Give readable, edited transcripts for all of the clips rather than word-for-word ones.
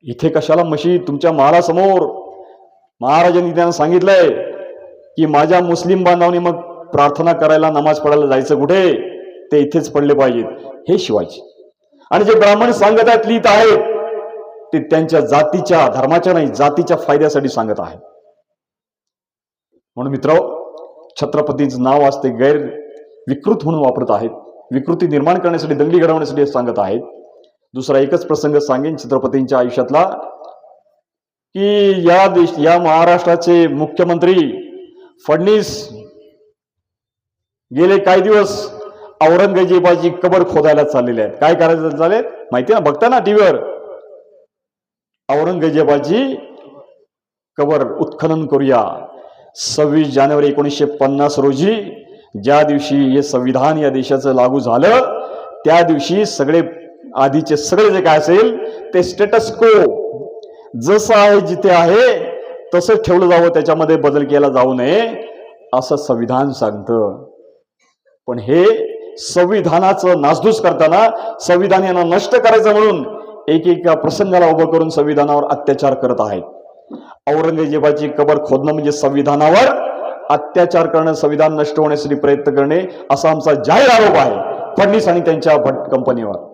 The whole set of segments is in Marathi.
इथे कशाला मशीद? तुमच्या महालासमोर महाराजांनी त्यांना सांगितलंय की माझ्या मुस्लिम बांधवांनी मग प्रार्थना करायला, नमाज पडायला जायचं कुठे? ते इथेच पडले पाहिजेत. हे शिवाजी. आणि जे ब्राह्मण सांगत आहेत, लिहित आहेत, ते त्यांच्या जातीच्या, धर्माच्या नाही, जातीच्या फायद्यासाठी सांगत आहेत. म्हणून मित्र, छत्रपतींचं नाव आज ते गैर विकृत म्हणून वापरत आहेत, विकृती निर्माण करण्यासाठी, दंगली घडवण्यासाठी सांगत आहेत. दुसरा एकच प्रसंग सांगेन छत्रपतींच्या आयुष्यातला, की या महाराष्ट्राचे मुख्यमंत्री फडणवीस गेले काही दिवस औरंगजेबाची कबर खोदायला चाललेले आहेत. काय करायचं चालले माहिती ना? बघता ना टीव्हीवर? औरंगजेबाची कबर उत्खनन करूया. 26 जानेवारी 1950 रोजी, ज्या दिवशी हे संविधान या देशाचं लागू झालं, त्या दिवशी सगळे आधीचे सगळे जे काय असेल ते स्टेटस को जसं आहे, जिथे आहे तसं ठेवलं जावं, त्याच्यामध्ये बदल केला जाऊ नये असं संविधान सांगतं. पण हे संविधानाचं नासधूस करताना, संविधान यांना नष्ट करायचं म्हणून एकेका प्रसंगाला उभं करून संविधानावर अत्याचार करत आहेत. औरंगजेबाची कबर खोदणं म्हणजे संविधानावर अत्याचार करणं, संविधान नष्ट होण्यासाठी प्रयत्न करणे, असा आमचा जाहीर आरोप आहे फडणवीस आणि त्यांच्या भट कंपनीवर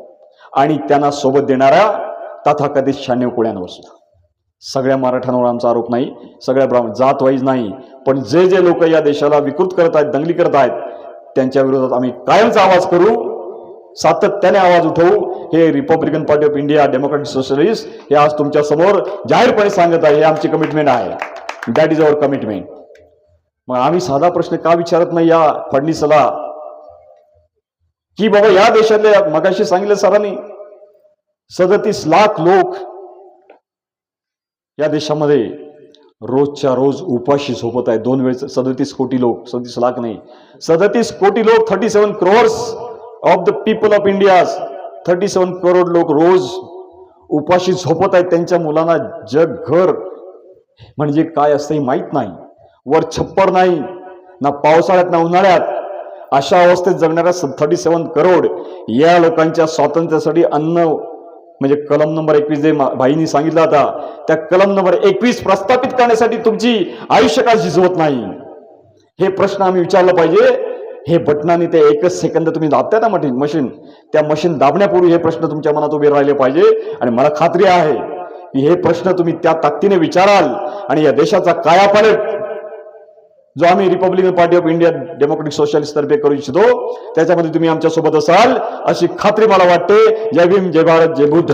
आणि त्यांना सोबत देणाऱ्या तथाकथित 96 कोळ्यांवर सुद्धा. सगळ्या मराठ्यांवर आमचा आरोप नाही, सगळ्या ब्राह्मण जात वाईज नाही, पण जे जे लोक या देशाला विकृत करत आहेत, दंगली करत आहेत, त्यांच्या विरोधात आम्ही कायमचा आवाज करू, सातत्याने आवाज उठवू. हे Republican party of India, democratic socialist हे आज तुमच्या समोर जाहीरपणे सांगत आहे. हे आमची कमिटमेंट आहे. That is our commitment. मग आम्ही साधा प्रश्न का विचारत नाही या फडणवीसला, की बाबा या देशातले, मगाशी सांगितलं सरांनी, 37 लाख लोक या देशामध्ये रोजच्या रोज उपाशी झोपत आहेत. 2 वेळेस 37 कोटी लोक, 37 लाख नाही, 37 कोटी लोक, 37 crores of the people of India, 37 crore लोक रोज उपाशी झोपत आहेत. त्यांच्या मुलांना जग घर म्हणजे काय असतं हे माहीत नाही, वर छप्पर नाही, ना पावसाळ्यात ना उन्हाळ्यात. अशा अवस्थेत जगणाऱ्या 37 करोड या लोकांच्या स्वातंत्र्यासाठी अन्न म्हणजे कलम नंबर 21 जे भाईंनी सांगितलं होता, त्या कलम नंबर 21 प्रस्थापित करण्यासाठी तुमची आयुष्य का झिजवत नाही? हे प्रश्न आम्ही विचारला पाहिजे. हे बटनाने ते 1 सेकंद तुम्ही दाबता ना मशीन, त्या मशीन दाबण्यापूर्वी हे प्रश्न तुमच्या मनात उभे राहिले पाहिजे. आणि मला खात्री आहे की हे प्रश्न तुम्ही त्या ताकदीने विचाराल आणि या देशाचा कायापालट जो आम्ही Republican party of India, democratic socialist तर्फे करू इच्छितो, त्याच्यामध्ये तुम्ही आमच्या सोबत असाल अशी खात्री मला वाटते. जय भीम, जय भारत, जय बुद्ध.